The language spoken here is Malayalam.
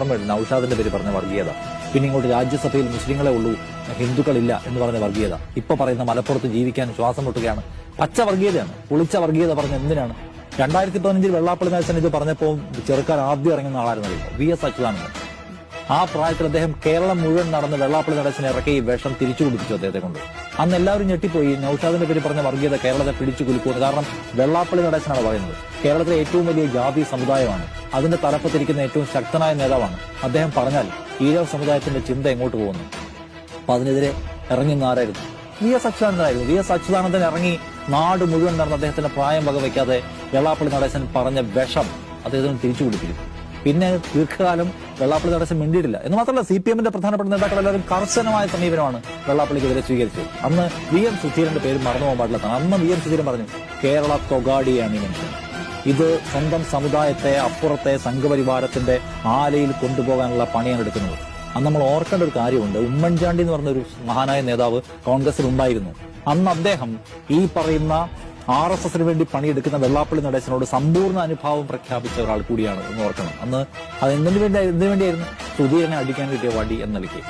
ഓർമ്മയുണ്ട് നൌഷാദിന്റെ പേര് പറഞ്ഞ വർഗീയത. പിന്നെ ഇങ്ങോട്ട് രാജ്യസഭയിൽ മുസ്ലിങ്ങളെ ഉള്ളൂ, ഹിന്ദുക്കളില്ല എന്ന് പറഞ്ഞ വർഗീയത. ഇപ്പൊ പറയുന്ന മലപ്പുറത്ത് ജീവിക്കാൻ ശ്വാസം മുട്ടുകയാണ്. പച്ച വർഗീയതയാണ്, പുളിച്ച വർഗീയത പറഞ്ഞ എന്തിനാണ്? 2015 വെള്ളാപ്പള്ളി നടേശൻ ഇത് പറഞ്ഞപ്പോൾ ചെറുക്കാൻ ആദ്യം ഇറങ്ങുന്ന ആളായിരുന്നു VS അച്യുതാനന്ദൻ. ആ പ്രായത്തിൽ അദ്ദേഹം കേരളം മുഴുവൻ നടന്ന് വെള്ളാപ്പള്ളി നടേശനെ ഇറക്കി വിഷം തിരിച്ചു കൊടുപ്പിച്ചു അദ്ദേഹത്തെ കൊണ്ട്. അന്ന് എല്ലാവരും ഞെട്ടിപ്പോയി. നൌഷാദിന്റെ പേര് പറഞ്ഞ വർഗീയത കേരളത്തെ പിടിച്ചു കുലുക്കുമെന്ന്. കാരണം വെള്ളാപ്പള്ളി നടേശനാണ് പറയുന്നത്. കേരളത്തിലെ ഏറ്റവും വലിയ ജാതി സമുദായമാണ്, അതിന്റെ തലപ്പത്തിരിക്കുന്ന ഏറ്റവും ശക്തനായ നേതാവാണ്. അദ്ദേഹം പറഞ്ഞാൽ ഈഴവ സമുദായത്തിന്റെ ചിന്ത എങ്ങോട്ട് പോകുന്നു? അപ്പൊ അതിനെതിരെ ഇറങ്ങി ആരായിരുന്നു? VS അച്യുതാനന്ദനായിരുന്നു. VS അച്യുതാനന്ദൻ ഇറങ്ങി നാട് മുഴുവൻ നടന്ന് അദ്ദേഹത്തിന്റെ പ്രായം വകവയ്ക്കാതെ വെള്ളാപ്പള്ളി നടേശൻ പറഞ്ഞ വിഷം അദ്ദേഹത്തിന് തിരിച്ചു കൊടുത്തിരുന്നു. പിന്നെ ദീർഘകാലം വെള്ളാപ്പള്ളി നടേശൻ മിണ്ടിയിട്ടില്ല. എന്ന് മാത്രമല്ല, CPM-ന്റെ പ്രധാനപ്പെട്ട നേതാക്കൾ എല്ലാവരും കർശനമായ സമീപനമാണ് വെള്ളാപ്പള്ളിക്കെതിരെ സ്വീകരിച്ചത്. അന്ന് VM സുധീരന്റെ പേര് മറന്നു പോകാൻ പാടില്ല. അന്ന് VM സുധീരൻ പറഞ്ഞു, കേരള തൊഗാഡിയാണ് ഈ മനുഷ്യൻ. ഇത് സ്വന്തം സമുദായത്തെ അപ്പുറത്തെ സംഘപരിവാരത്തിന്റെ ആലയിൽ കൊണ്ടുപോകാനുള്ള പണിയാണ് എടുക്കുന്നത്. അന്ന് നമ്മൾ ഓർക്കേണ്ട ഒരു കാര്യമുണ്ട്. ഉമ്മൻചാണ്ടി എന്ന് പറഞ്ഞൊരു മഹാനായ നേതാവ് കോൺഗ്രസിൽ ഉണ്ടായിരുന്നു. അന്ന് അദ്ദേഹം ഈ പറയുന്ന RSSന് വേണ്ടി പണിയെടുക്കുന്ന വെള്ളാപ്പള്ളി നടേശനോട് സമ്പൂർണ്ണ അനുഭാവം പ്രഖ്യാപിച്ച ഒരാൾ കൂടിയാണ് എന്ന് ഓർക്കണം. അന്ന് അത് എന്തിനു വേണ്ടിയായിരുന്നു? സുധീരനെ അടിക്കാൻ കിട്ടിയ വടി എന്ന നിലയ്ക്ക്.